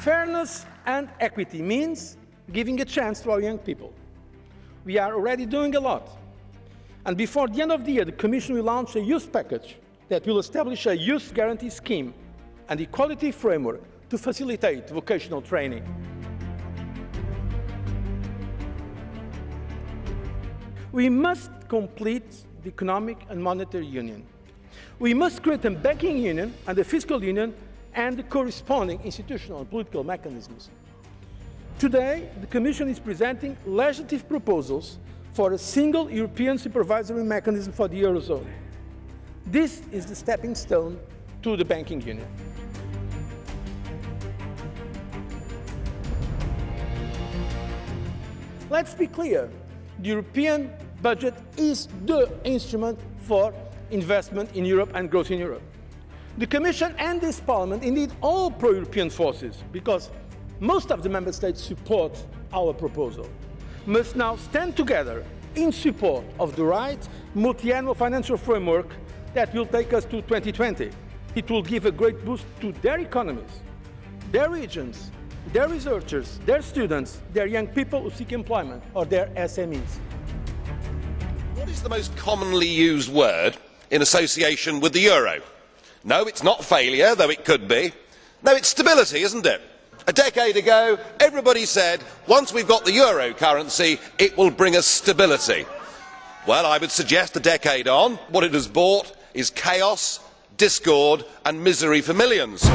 Fairness and equity means giving a chance to our young people. We are already doing a lot. And before the end of the year, the Commission will launch a youth package that will establish a youth guarantee scheme and equality framework to facilitate vocational training. We must complete the economic and monetary union. We must create a banking union and a fiscal union and the corresponding institutional and political mechanisms. Today, the Commission is presenting legislative proposals for a single European supervisory mechanism for the Eurozone. This is the stepping stone to the banking union. Let's be clear, the European budget is the instrument for investment in Europe and growth in Europe. The Commission and this Parliament, indeed all pro-European forces, because most of the Member States support our proposal, must now stand together in support of the right multi-annual financial framework that will take us to 2020. It will give a great boost to their economies, their regions, their researchers, their students, their young people who seek employment, or their SMEs. What is the most commonly used word in association with the euro? No, it's not failure, though it could be. No, it's stability, isn't it? A decade ago, everybody said, once we've got the euro currency, it will bring us stability. Well, I would suggest a decade on, what it has brought is chaos, discord and misery for millions.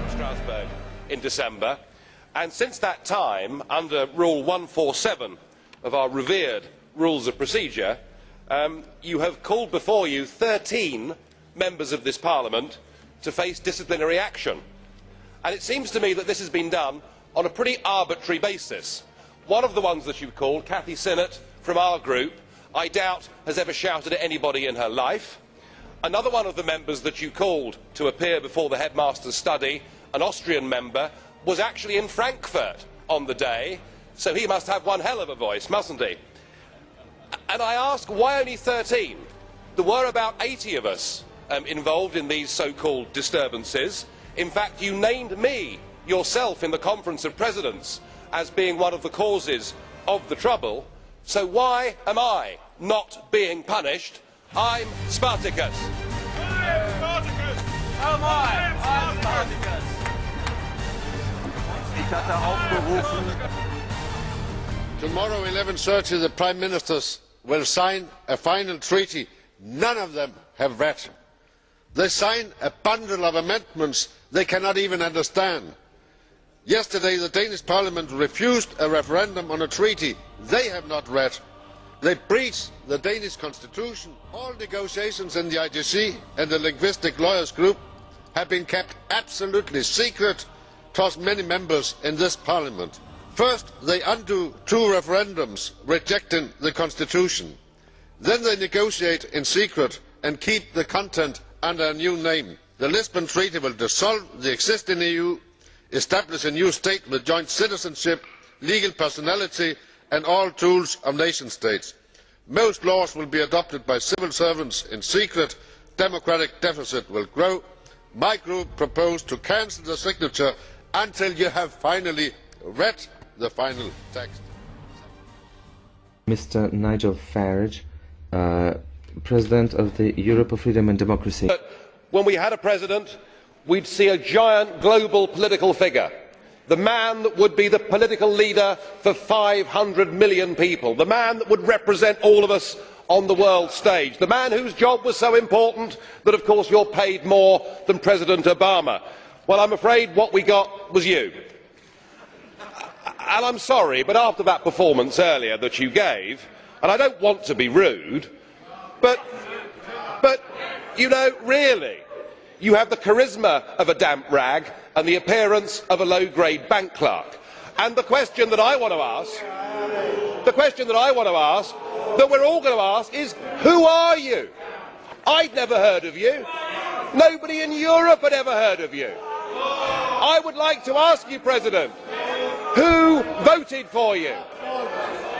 Strasbourg in December, and since that time, under Rule 147 of our revered Rules of Procedure, you have called before you 13 members of this Parliament to face disciplinary action. And it seems to me that this has been done on a pretty arbitrary basis. One of the ones that you've called, Cathy Sinnott from our group, I doubt has ever shouted at anybody in her life. Another one of the members that you called to appear before the headmaster's study, an Austrian member, was actually in Frankfurt on the day, so he must have one hell of a voice, mustn't he? And I ask, why only 13? There were about 80 of us involved in these so-called disturbances. In fact, you named me yourself in the Conference of Presidents as being one of the causes of the trouble, so why am I not being punished? I'm Spartacus. I'm Spartacus. Oh my, I'm Spartacus. Tomorrow, 11:30, the Prime Ministers will sign a final treaty none of them have read. They sign a bundle of amendments they cannot even understand. Yesterday, the Danish Parliament refused a referendum on a treaty they have not read. They breached the Danish constitution. All negotiations in the IGC and the Linguistic Lawyers Group have been kept absolutely secret towards many members in this Parliament. First, they undo 2 referendums rejecting the constitution. Then they negotiate in secret and keep the content under a new name. The Lisbon Treaty will dissolve the existing EU, establish a new state with joint citizenship, legal personality and all tools of nation states. Most laws will be adopted by civil servants in secret. Democratic deficit will grow. My group proposed to cancel the signature until you have finally read the final text. Mr. Nigel Farage, President of the Europe of Freedom and Democracy. But when we had a president, we'd see a giant global political figure. The man that would be the political leader for 500 million people. The man that would represent all of us on the world stage. The man whose job was so important that, of course, you're paid more than President Obama. Well, I'm afraid what we got was you. And I'm sorry, but after that performance earlier that you gave, and I don't want to be rude, but you know, really, you have the charisma of a damp rag and the appearance of a low-grade bank clerk. And the question that I want to ask the question that I want to ask, that we're all going to ask, is who are you? I'd never heard of you. Nobody in Europe had ever heard of you. I would like to ask you, President, who voted for you?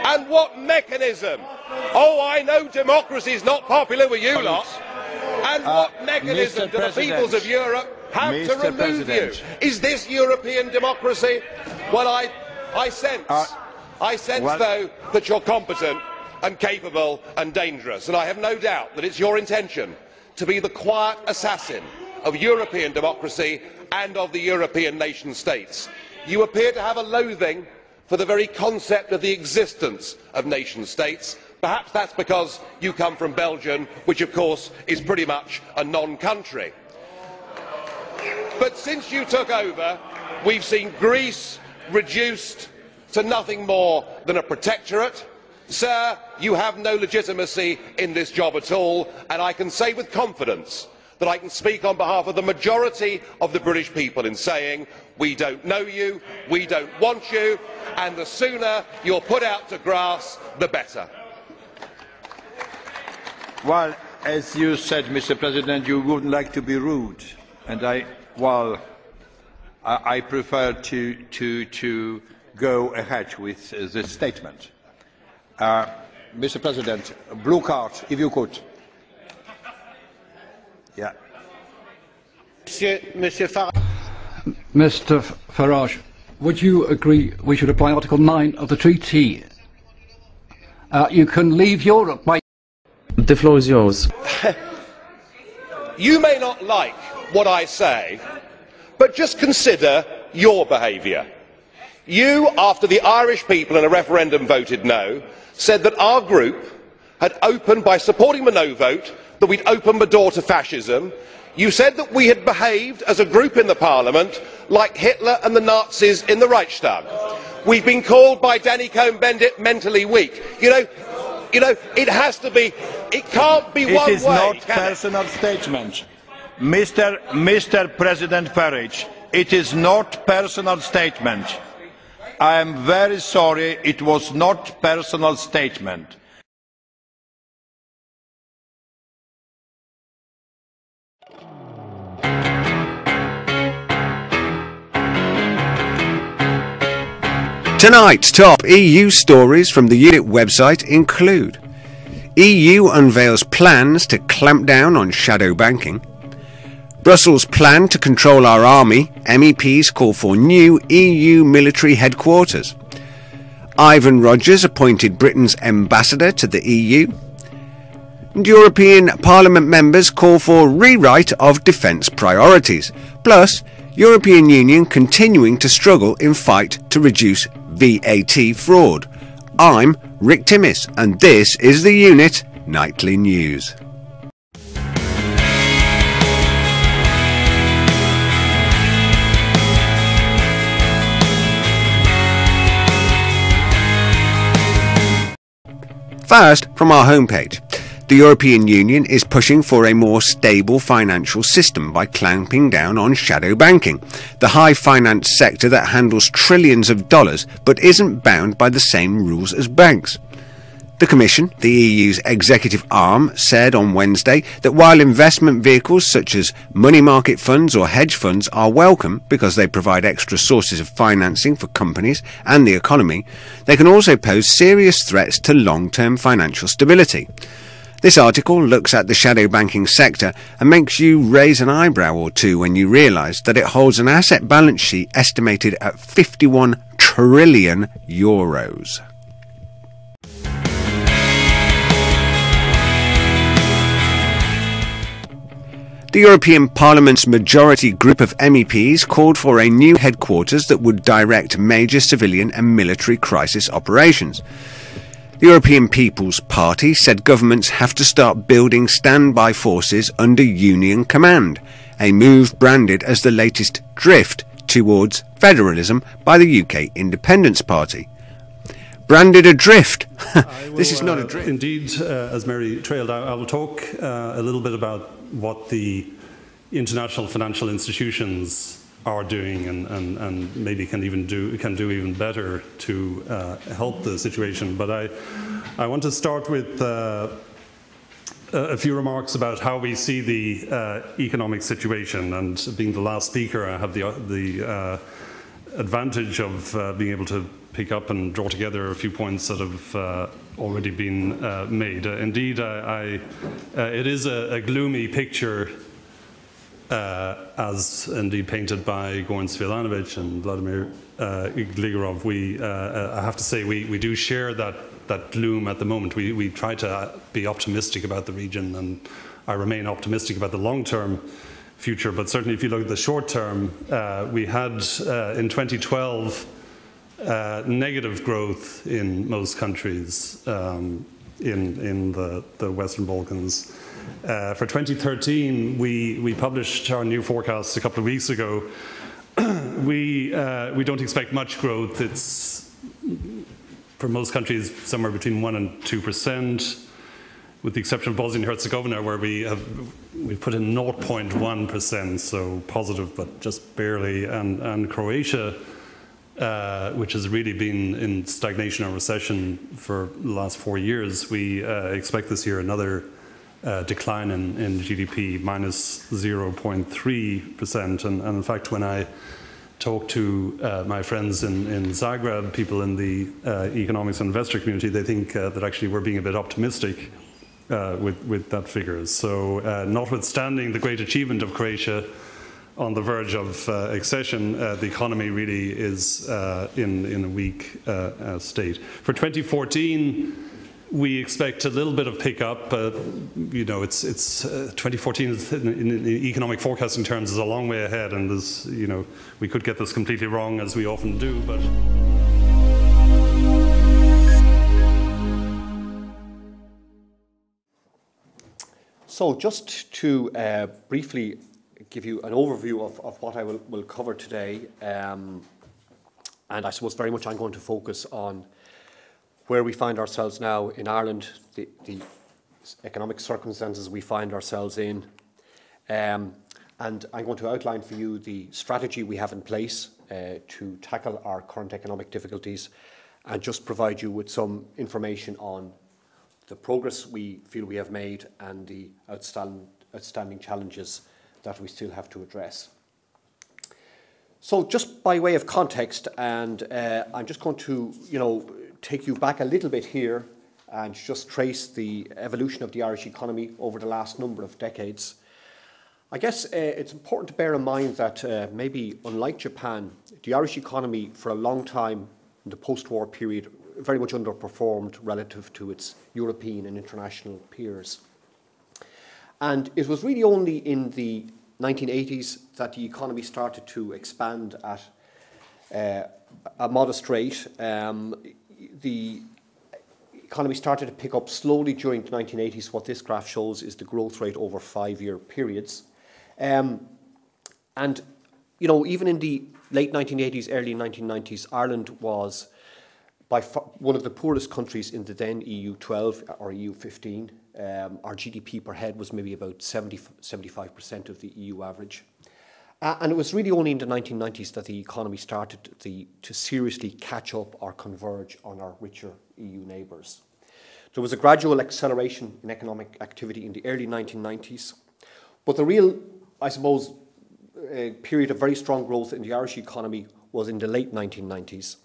And what mechanism? Oh, I know democracy is not popular with you lot. And what mechanism do the peoples of Europe have to remove you? Is this European democracy? Well, I sense, though, that you're competent and capable and dangerous, and I have no doubt that it's your intention to be the quiet assassin of European democracy and of the European nation states. You appear to have a loathing for the very concept of the existence of nation states. Perhaps that's because you come from Belgium, which of course is pretty much a non-country. But since you took over, we've seen Greece reduced to nothing more than a protectorate. Sir, you have no legitimacy in this job at all, and I can say with confidence that I can speak on behalf of the majority of the British people in saying we don't know you, we don't want you, and the sooner you're put out to grass, the better. Well, as you said, Mr. President, you wouldn't like to be rude, and I prefer to go ahead with this statement. Mr. President, blue card, if you could. Yeah. Mr. Farage, would you agree we should apply Article 9 of the treaty? You can leave Europe by... The floor is yours. You may not like what I say, but just consider your behaviour. You, after the Irish people in a referendum voted no, said that our group had opened, by supporting the no vote, that we'd opened the door to fascism. You said that we had behaved as a group in the Parliament like Hitler and the Nazis in the Reichstag. We've been called by Danny Cohn-Bendit mentally weak. You know, it has to be, it can't be one way. It is not personal statement. Mr. President Farage, it is not personal statement. I am very sorry, it was not personal statement. Tonight's top EU stories from the UKIP website include: EU unveils plans to clamp down on shadow banking, Brussels plan to control our army, MEPs call for new EU military headquarters, Ivan Rogers appointed Britain's ambassador to the EU, and European Parliament members call for rewrite of defence priorities, plus European Union continuing to struggle in fight to reduce VAT fraud. I'm Rick Timmis, and this is the Unit Nightly News. First, from our homepage. The European Union is pushing for a more stable financial system by clamping down on shadow banking, the high finance sector that handles trillions of dollars but isn't bound by the same rules as banks. The Commission, the EU's executive arm, said on Wednesday that while investment vehicles such as money market funds or hedge funds are welcome because they provide extra sources of financing for companies and the economy, they can also pose serious threats to long-term financial stability. This article looks at the shadow banking sector and makes you raise an eyebrow or two when you realise that it holds an asset balance sheet estimated at 51 trillion euros. The European Parliament's majority group of MEPs called for a new headquarters that would direct major civilian and military crisis operations. The European People's Party said governments have to start building standby forces under Union command, a move branded as the latest drift towards federalism by the UK Independence Party. Branded adrift. This is not a drift. Indeed, as Mary trailed out, I will talk a little bit about what the international financial institutions are doing and maybe can do even better to help the situation. But I want to start with a few remarks about how we see the economic situation. And being the last speaker, I have the advantage of being able to pick up and draw together a few points that have already been made. Indeed, it is a gloomy picture, as indeed painted by Goran Svilanovic and Vladimir Gligorov. I have to say, we do share that gloom at the moment. We try to be optimistic about the region, and I remain optimistic about the long-term future. But certainly, if you look at the short term, we had in 2012 negative growth in most countries in the Western Balkans. For 2013, we published our new forecasts a couple of weeks ago. We don't expect much growth. It's, for most countries, somewhere between 1% and 2%, with the exception of Bosnia and Herzegovina, where we've put in 0.1%, so positive, but just barely, and Croatia, which has really been in stagnation or recession for the last 4 years. We expect this year another decline in GDP, minus 0.3%. And in fact, when I talk to my friends in Zagreb, people in the economics and investor community, they think that actually we're being a bit optimistic with that figure. So notwithstanding the great achievement of Croatia on the verge of accession, the economy really is in a weak state. For 2014, we expect a little bit of pickup. You know, it's 2014 is, in economic forecasting terms, is a long way ahead, and there's, you know, we could get this completely wrong, as we often do, but. So just to briefly give you an overview of what I will cover today, and I suppose very much I'm going to focus on where we find ourselves now in Ireland, the economic circumstances we find ourselves in, and I'm going to outline for you the strategy we have in place to tackle our current economic difficulties, and just provide you with some information on the progress we feel we have made and the outstanding challenges that we still have to address. So just by way of context, and I'm just going to, take you back a little bit here and just trace the evolution of the Irish economy over the last number of decades. I guess it's important to bear in mind that maybe unlike Japan, the Irish economy for a long time in the post-war period very much underperformed relative to its European and international peers. And it was really only in the 1980s that the economy started to expand at a modest rate. The economy started to pick up slowly during the 1980s. What this graph shows is the growth rate over 5-year periods. And, even in the late 1980s, early 1990s, Ireland was by far one of the poorest countries in the then EU12 or EU15. Our GDP per head was maybe about 75% of the EU average. And it was really only in the 1990s that the economy started to seriously catch up or converge on our richer EU neighbours. There was a gradual acceleration in economic activity in the early 1990s, but the real, I suppose, period of very strong growth in the Irish economy was in the late 1990s.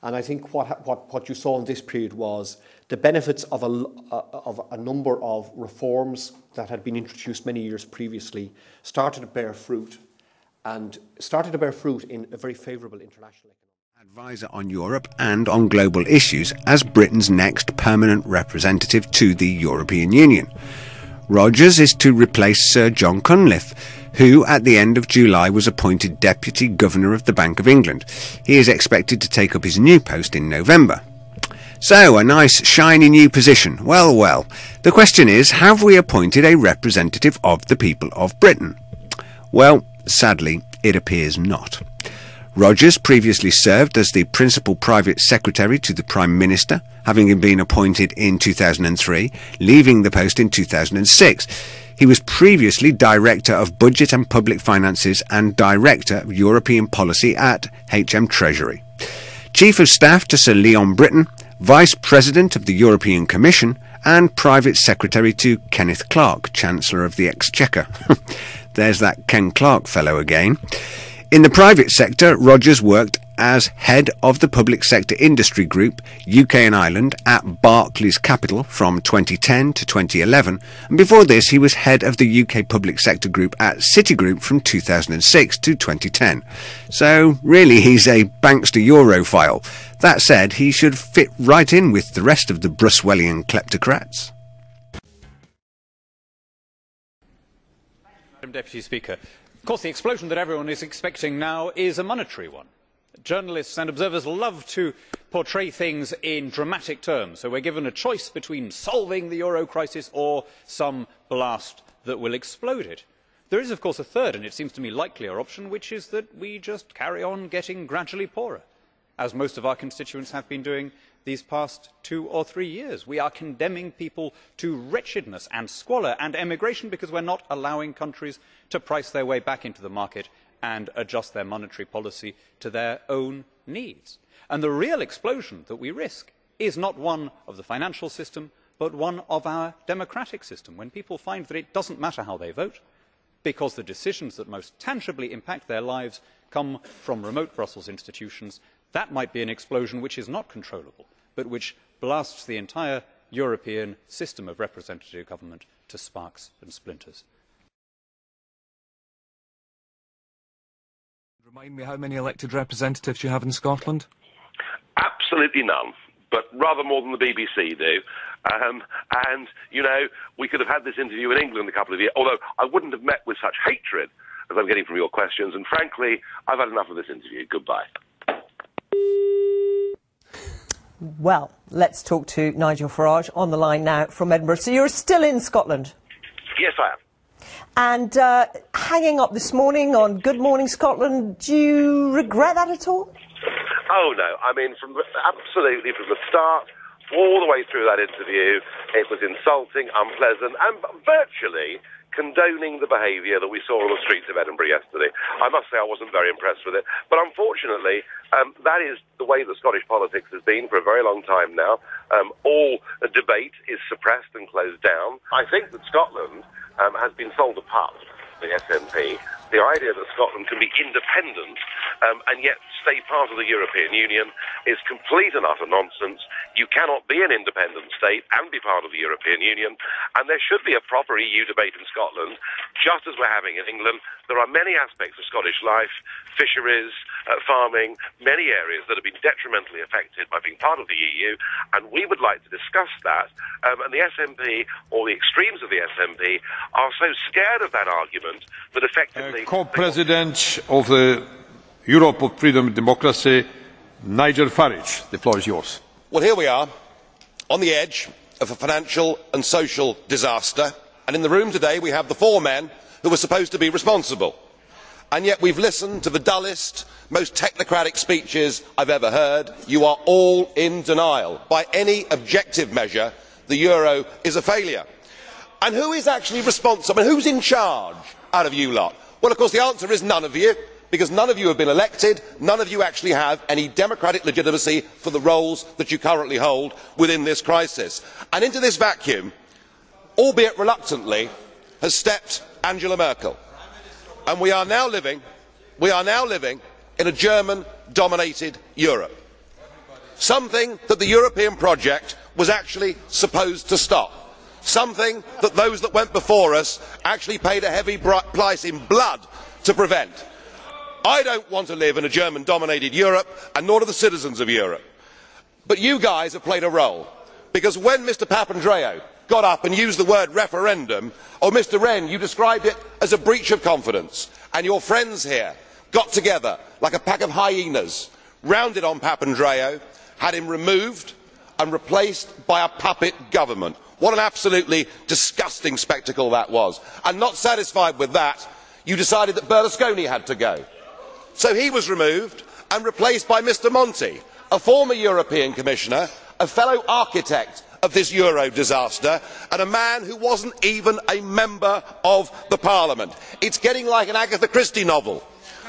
And I think what you saw in this period was the benefits of a number of reforms that had been introduced many years previously started to bear fruit, and started to bear fruit in a very favourable international economy. Advisor on Europe and on global issues as Britain's next permanent representative to the European Union. Rogers is to replace Sir John Cunliffe, who at the end of July was appointed Deputy Governor of the Bank of England. He is expected to take up his new post in November. So, a nice shiny new position. Well, well. The question is, have we appointed a representative of the people of Britain? Well, sadly, it appears not. Rogers previously served as the Principal Private Secretary to the Prime Minister, having been appointed in 2003, leaving the post in 2006. He was previously Director of Budget and Public Finances and Director of European Policy at HM Treasury. Chief of Staff to Sir Leon Brittan, Vice President of the European Commission, and Private Secretary to Kenneth Clarke, Chancellor of the Exchequer. There's that Ken Clarke fellow again. In the private sector, Rogers worked as head of the public sector industry group UK and Ireland at Barclays Capital from 2010 to 2011, and before this he was head of the UK public sector group at Citigroup from 2006 to 2010. So really he's a bankster Europhile. That said, he should fit right in with the rest of the Bruswellian kleptocrats. Madam Deputy Speaker, of course the explosion that everyone is expecting now is a monetary one. Journalists and observers love to portray things in dramatic terms, so we're given a choice between solving the euro crisis or some blast that will explode it. There is of course a third, and it seems to me likelier option, which is that we just carry on getting gradually poorer, as most of our constituents have been doing these past 2 or 3 years. We are condemning people to wretchedness and squalor and emigration because we're not allowing countries to price their way back into the market and adjust their monetary policy to their own needs. And the real explosion that we risk is not one of the financial system, but one of our democratic system, when people find that it doesn't matter how they vote, because the decisions that most tangibly impact their lives come from remote Brussels institutions. That might be an explosion which is not controllable, but which blasts the entire European system of representative government to sparks and splinters. Remind me how many elected representatives you have in Scotland? Absolutely none, but rather more than the BBC do. And, you know, we could have had this interview in England a couple of years, although I wouldn't have met with such hatred as I'm getting from your questions, and frankly, I've had enough of this interview. Goodbye. Well, let's talk to Nigel Farage on the line now from Edinburgh. So you're still in Scotland? Yes, I am. And hanging up this morning on Good Morning Scotland, do you regret that at all? Oh, no. I mean, absolutely from the start, all the way through that interview, it was insulting, unpleasant, and virtually condoning the behaviour that we saw on the streets of Edinburgh yesterday. I must say I wasn't very impressed with it. But unfortunately, that is the way that Scottish politics has been for a very long time now. All debate is suppressed and closed down. I think that Scotland has been sold a pup, the SNP. The idea that Scotland can be independent and yet stay part of the European Union is complete and utter nonsense. You cannot be an independent state and be part of the European Union, and there should be a proper EU debate in Scotland, just as we're having in England. There are many aspects of Scottish life, fisheries, farming, many areas that have been detrimentally affected by being part of the EU, and we would like to discuss that. And the SNP, or the extremes of the SNP, are so scared of that argument that effectively... Co-President of the Europe of Freedom and Democracy, Nigel Farage. The floor is yours. Well, here we are, on the edge of a financial and social disaster, and in the room today we have the four men who were supposed to be responsible. And yet we've listened to the dullest, most technocratic speeches I've ever heard. You are all in denial. By any objective measure, the euro is a failure. And who is actually responsible? And who's in charge out of you lot? Well, of course, the answer is none of you, because none of you have been elected, none of you actually have any democratic legitimacy for the roles that you currently hold within this crisis. And into this vacuum, albeit reluctantly, has stepped Angela Merkel. And we are now living in a German-dominated Europe. Something that the European project was actually supposed to stop. Something that those that went before us actually paid a heavy price in blood to prevent. I don't want to live in a German-dominated Europe, and nor do the citizens of Europe. But you guys have played a role, because when Mr Papandreou got up and used the word referendum, or Mr Rehn, you described it as a breach of confidence, and your friends here got together like a pack of hyenas, rounded on Papandreou, had him removed and replaced by a puppet government. What an absolutely disgusting spectacle that was. And not satisfied with that, you decided that Berlusconi had to go. So he was removed and replaced by Mr Monti, a former European Commissioner, a fellow architect of this Euro disaster, and a man who wasn't even a member of the Parliament. It's getting like an Agatha Christie novel,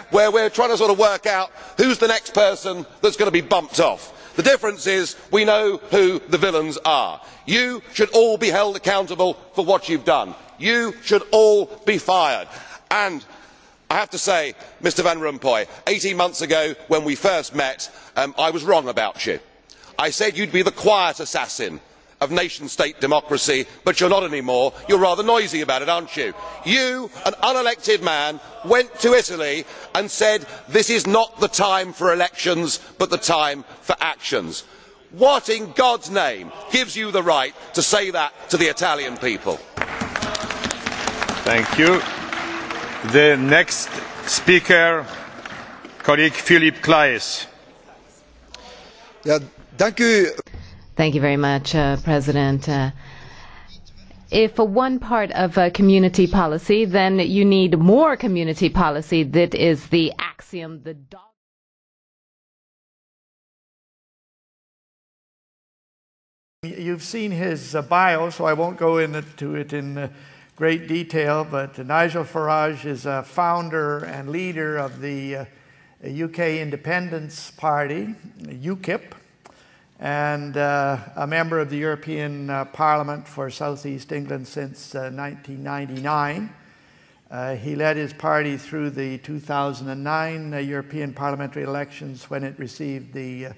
where we're trying to sort of work out who's the next person that's going to be bumped off. The difference is we know who the villains are. You should all be held accountable for what you've done. You should all be fired. And I have to say, Mr Van Rompuy, 18 months ago when we first met, I was wrong about you. I said you'd be the quiet assassin of nation-state democracy, but you're not anymore. You're rather noisy about it, aren't you? You, an unelected man, went to Italy and said this is not the time for elections, but the time for actions. What in God's name gives you the right to say that to the Italian people? Thank you. The next speaker, colleague Philip Claes. Ja, dank u. Thank you very much, President. If one part of community policy, then you need more community policy. That is the axiom, the dog. You've seen his bio, so I won't go into it in great detail, but Nigel Farage is a founder and leader of the UK Independence Party, UKIP, and a member of the European Parliament for South East England since 1999. He led his party through the 2009 European parliamentary elections, when it received the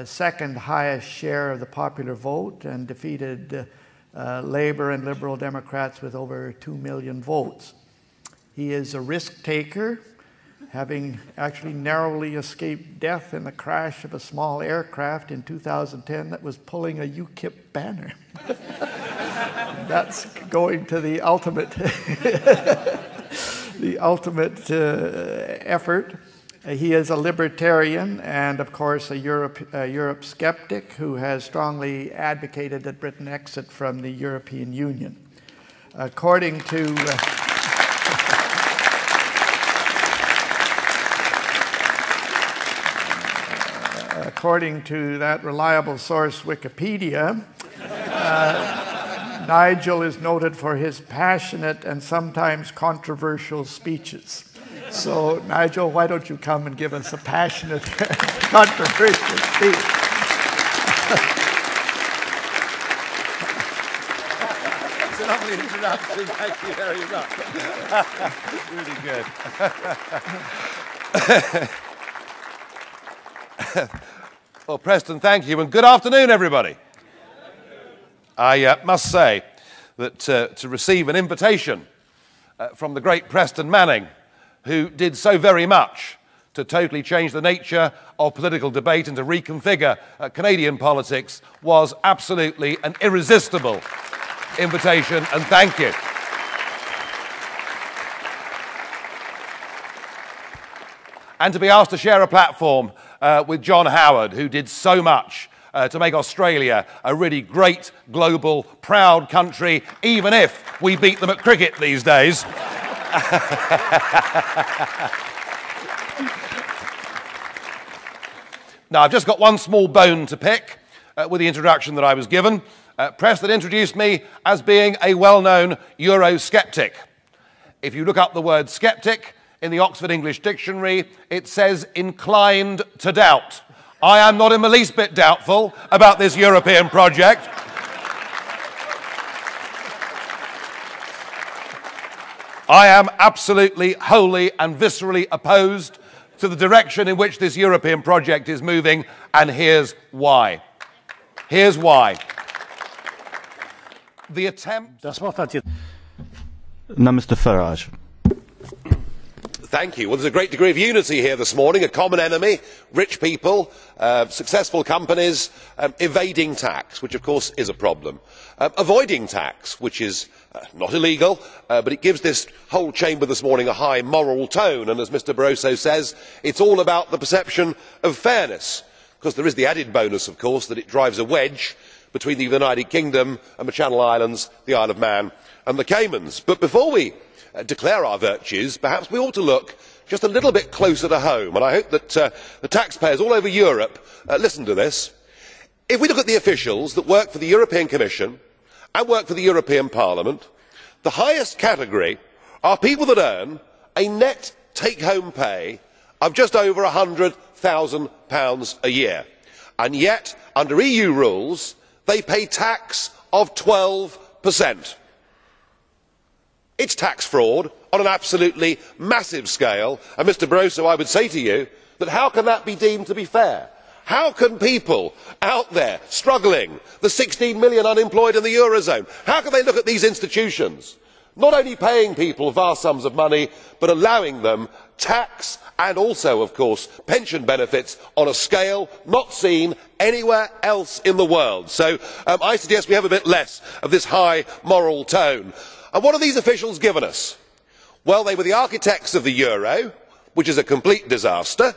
second highest share of the popular vote and defeated Labour and Liberal Democrats with over 2 million votes. He is a risk taker, having actually narrowly escaped death in the crash of a small aircraft in 2010 that was pulling a UKIP banner. That's going to the ultimate, effort. He is a libertarian and, of course, a Europe skeptic who has strongly advocated that Britain exit from the European Union. According to that reliable source, Wikipedia, Nigel is noted for his passionate and sometimes controversial speeches. So, Nigel, why don't you come and give us a passionate, controversial speech? It's a lovely introduction. Thank you very much. Really good. Well, Preston, thank you, and good afternoon, everybody. I must say that to receive an invitation from the great Preston Manning, who did so very much to totally change the nature of political debate and to reconfigure Canadian politics, was absolutely an irresistible invitation, and thank you. And to be asked to share a platform with John Howard, who did so much to make Australia a really great, global, proud country, even if we beat them at cricket these days. Now, I've just got one small bone to pick with the introduction that I was given. Preston introduced me as being a well-known Eurosceptic. If you look up the word sceptic in the Oxford English Dictionary, it says inclined to doubt. I am not in the least bit doubtful about this European project. I am absolutely, wholly and viscerally opposed to the direction in which this European project is moving, and here's why. Here's why. The attempt... Now, Mr. Farage. Thank you. Well, there's a great degree of unity here this morning. A common enemy, rich people, successful companies, evading tax, which of course is a problem. Avoiding tax, which is not illegal, but it gives this whole chamber this morning a high moral tone. And as Mr Barroso says, it's all about the perception of fairness. Because there is the added bonus, of course, that it drives a wedge between the United Kingdom and the Channel Islands, the Isle of Man and the Caymans. But before we declare our virtues, perhaps we ought to look just a little bit closer to home, and I hope that the taxpayers all over Europe listen to this. if we look at the officials that work for the European Commission and work for the European Parliament, the highest category are people that earn a net take-home pay of just over £100,000 a year. And yet, under EU rules, they pay tax of 12%. It's tax fraud on an absolutely massive scale, and Mr Barroso, I would say to you that how can that be deemed to be fair? How can people out there struggling, the 16 million unemployed in the Eurozone, how can they look at these institutions, not only paying people vast sums of money, but allowing them tax and also, of course, pension benefits on a scale not seen anywhere else in the world? So I suggest we have a bit less of this high moral tone. And what have these officials given us? Well, they were the architects of the euro, which is a complete disaster.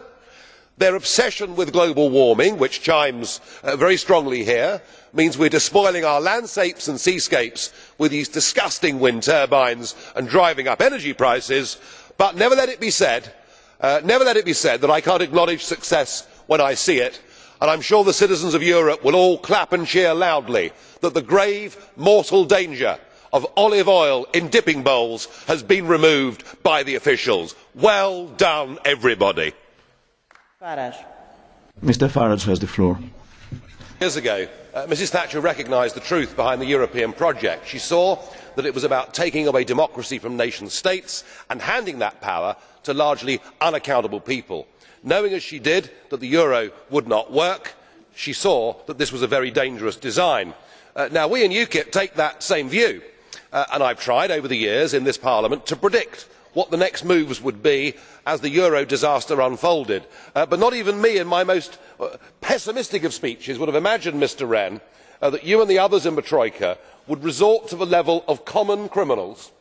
Their obsession with global warming, which chimes very strongly here, means we are despoiling our landscapes and seascapes with these disgusting wind turbines and driving up energy prices. But never let it be said that I can't acknowledge success when I see it, and I am sure the citizens of Europe will all clap and cheer loudly that the grave mortal danger of olive oil in dipping bowls has been removed by the officials. Well done, everybody. Mr Farage has the floor. Years ago, Mrs Thatcher recognised the truth behind the European project. She saw that it was about taking away democracy from nation states and handing that power to largely unaccountable people. Knowing as she did that the euro would not work, she saw that this was a very dangerous design. Now, we in UKIP take that same view, and I have tried over the years in this Parliament to predict what the next moves would be as the euro disaster unfolded. But not even me, in my most pessimistic of speeches, would have imagined, Mr Rehn, that you and the others in the Troika would resort to the level of common criminals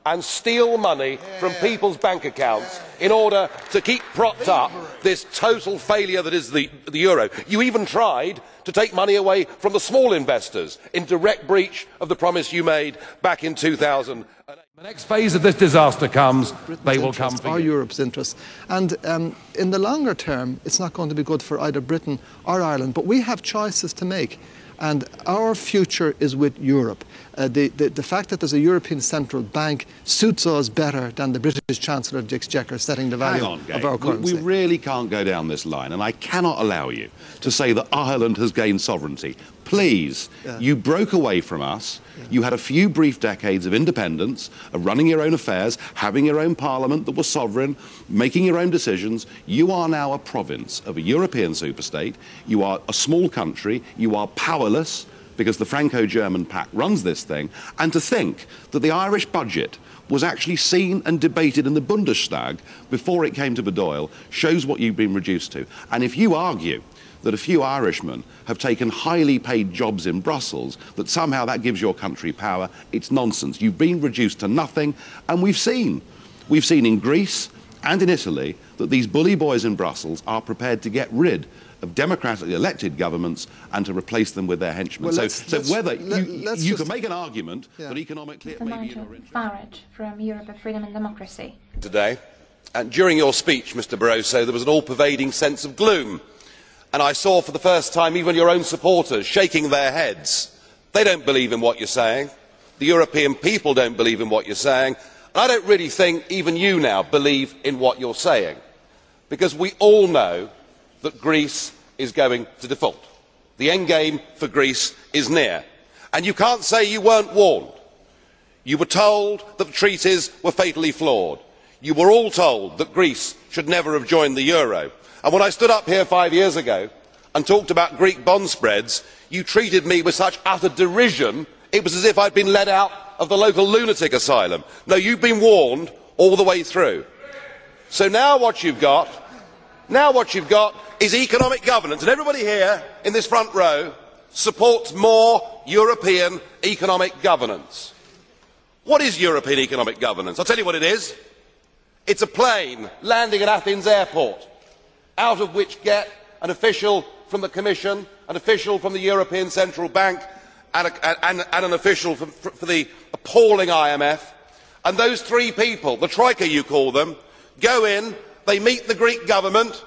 and steal money from people's bank accounts in order to keep propped up this total failure that is the euro. You even tried to take money away from the small investors in direct breach of the promise you made back in 2000. The next phase of this disaster comes, they will come for or you. Europe's interests. And in the longer term, it's not going to be good for either Britain or Ireland. But we have choices to make. And our future is with Europe. The fact that there's a European Central Bank suits us better than the British Chancellor of the Exchequer setting the value of our currency. We really can't go down this line, and I cannot allow you to say that Ireland has gained sovereignty. Please, you broke away from us. You had a few brief decades of independence, of running your own affairs, having your own parliament that was sovereign, making your own decisions. You are now a province of a European superstate. You are a small country. You are powerless because the Franco-German pact runs this thing. And to think that the Irish budget was actually seen and debated in the Bundestag before it came to Bedoyle shows what you've been reduced to. And if you argue that a few Irishmen have taken highly paid jobs in Brussels, that somehow that gives your country power, it's nonsense. You've been reduced to nothing, and we've seen in Greece and in Italy that these bully boys in Brussels are prepared to get rid of democratically elected governments and to replace them with their henchmen. Well, you can make an argument that economically it may be in your interest. Farage from Europe of Freedom and Democracy. Today, and during your speech, Mr Barroso, there was an all-pervading sense of gloom. And I saw for the first time even your own supporters shaking their heads. They don't believe in what you're saying. The European people don't believe in what you're saying. And I don't really think even you now believe in what you're saying. Because we all know that Greece is going to default. The end game for Greece is near. And you can't say you weren't warned. You were told that the treaties were fatally flawed. You were all told that Greece should never have joined the euro. And when I stood up here 5 years ago and talked about Greek bond spreads, you treated me with such utter derision, it was as if I'd been let out of the local lunatic asylum. No, you've been warned all the way through. So now what you've got is economic governance. And everybody here in this front row supports more European economic governance. What is European economic governance? I'll tell you what it is. It's a plane landing at Athens airport, out of which get an official from the Commission, an official from the European Central Bank, and an official for the appalling IMF. And those three people, the Troika you call them, go in, they meet the Greek government,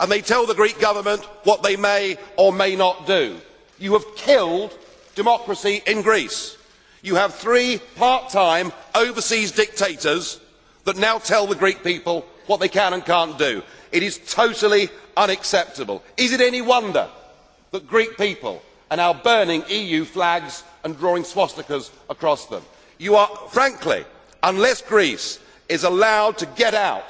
and they tell the Greek government what they may or may not do. You have killed democracy in Greece. You have 3 part-time overseas dictators that now tell the Greek people what they can and can't do. It is totally unacceptable. Is it any wonder that Greek people are now burning EU flags and drawing swastikas across them? You are, frankly, unless Greece is allowed to get out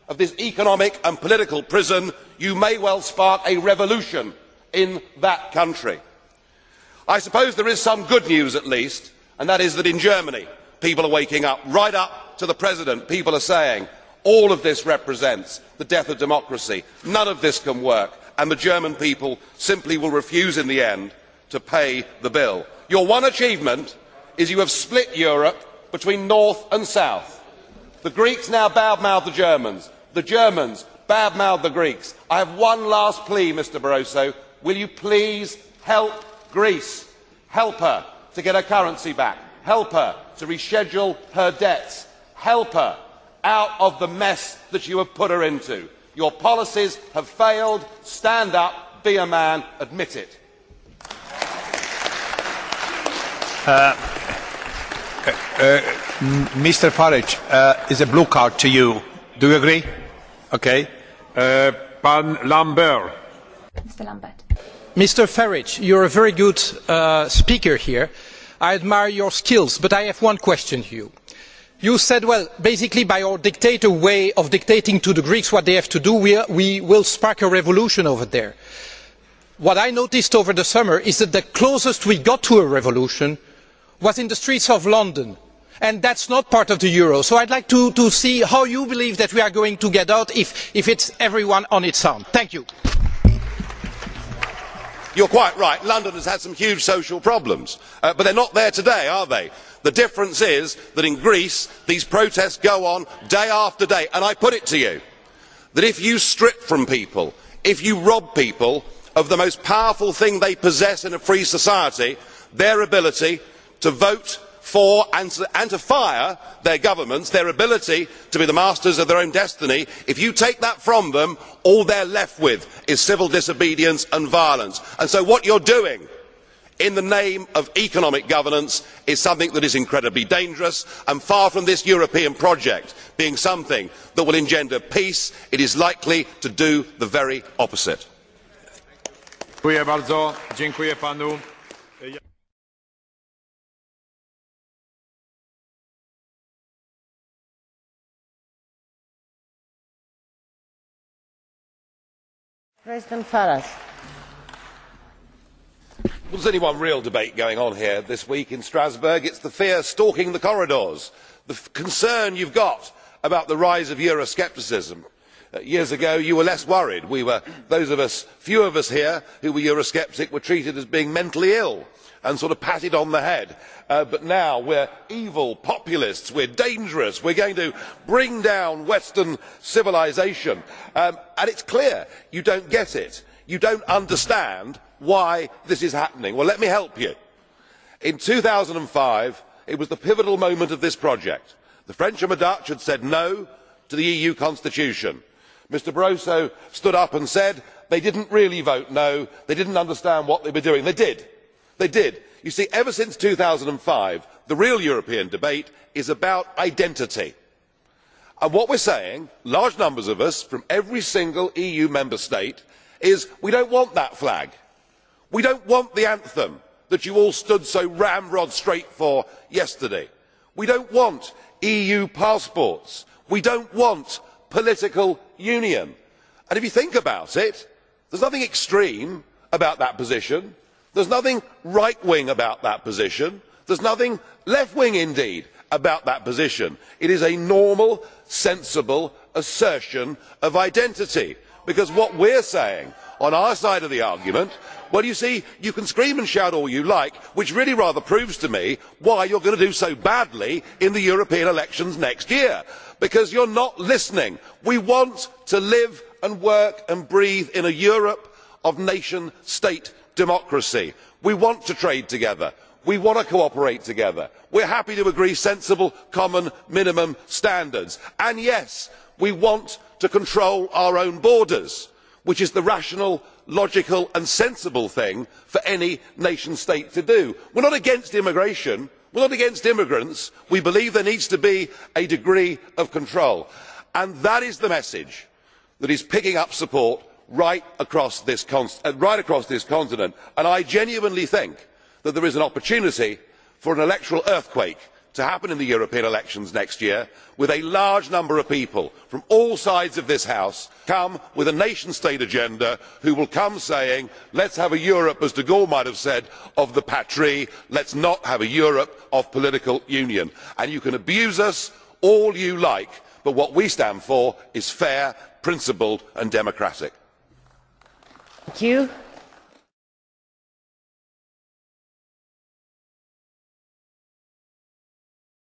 of this economic and political prison, you may well spark a revolution in that country. I suppose there is some good news at least, and that is that in Germany people are waking up. Right up to the President, people are saying all of this represents the death of democracy. None of this can work, and the German people simply will refuse in the end to pay the bill. Your one achievement is you have split Europe between North and South. The Greeks now badmouth the Germans. The Germans badmouth the Greeks. I have one last plea, Mr Barroso. Will you please help Greece? Help her to get her currency back. Help her to reschedule her debts. Help her out of the mess that you have put her into. Your policies have failed. Stand up, be a man, admit it. Mr Farage, is a blue card to you. Do you agree? Okay. Pan Lambert. Mr. Lambert. Mr Farage, you're a very good speaker here. I admire your skills, but I have one question to you. You said, well, basically by our dictator way of dictating to the Greeks what they have to do, we will spark a revolution over there. What I noticed over the summer is that the closest we got to a revolution was in the streets of London, and that's not part of the euro. So I'd like to see how you believe that we are going to get out if it's everyone on its own. Thank you. You're quite right. London has had some huge social problems, but they're not there today, are they? The difference is that in Greece these protests go on day after day, and I put it to you that if you strip from people, if you rob people of the most powerful thing they possess in a free society, their ability to vote for and to fire their governments, their ability to be the masters of their own destiny, if you take that from them, all they are left with is civil disobedience and violence. And so what you are doing in the name of economic governance is something that is incredibly dangerous, and far from this European project being something that will engender peace, it is likely to do the very opposite. Dziękuję bardzo. Dziękuję panu. President Farage. Well, there's only one real debate going on here this week in Strasbourg. It's the fear stalking the corridors, the concern you've got about the rise of Euroscepticism. Years ago you were less worried. Few of us here who were Eurosceptic were treated as being mentally ill and sort of patted on the head. But now we're evil populists, we're dangerous, we're going to bring down Western civilization. And it's clear you don't get it. You don't understand why this is happening. Well, let me help you. In 2005, it was the pivotal moment of this project. The French and the Dutch had said no to the EU constitution. Mr Barroso stood up and said they didn't really vote no, they didn't understand what they were doing. They did. They did. You see, ever since 2005, the real European debate is about identity. And what we're saying, large numbers of us from every single EU member state, is we don't want that flag. We don't want the anthem that you all stood so ramrod straight for yesterday. We don't want EU passports. We don't want political union. And if you think about it, there's nothing extreme about that position. There's nothing right-wing about that position. There's nothing left-wing, indeed, about that position. It is a normal, sensible assertion of identity. Because what we're saying on our side of the argument, well, you see, you can scream and shout all you like, which really rather proves to me why you're going to do so badly in the European elections next year. Because you're not listening. We want to live and work and breathe in a Europe of nation-state democracy. We want to trade together. We want to cooperate together. We're happy to agree sensible common minimum standards. And yes, we want to control our own borders. which is the rational, logical and sensible thing for any nation state to do. We are not against immigration, we are not against immigrants, we believe there needs to be a degree of control. And that is the message that is picking up support right across this continent. And I genuinely think that there is an opportunity for an electoral earthquake to happen in the European elections next year, with a large number of people from all sides of this House come with a nation state agenda, who will come saying, let's have a Europe, as de Gaulle might have said, of the patrie, let's not have a Europe of political union. And you can abuse us all you like, but what we stand for is fair, principled and democratic. Thank you.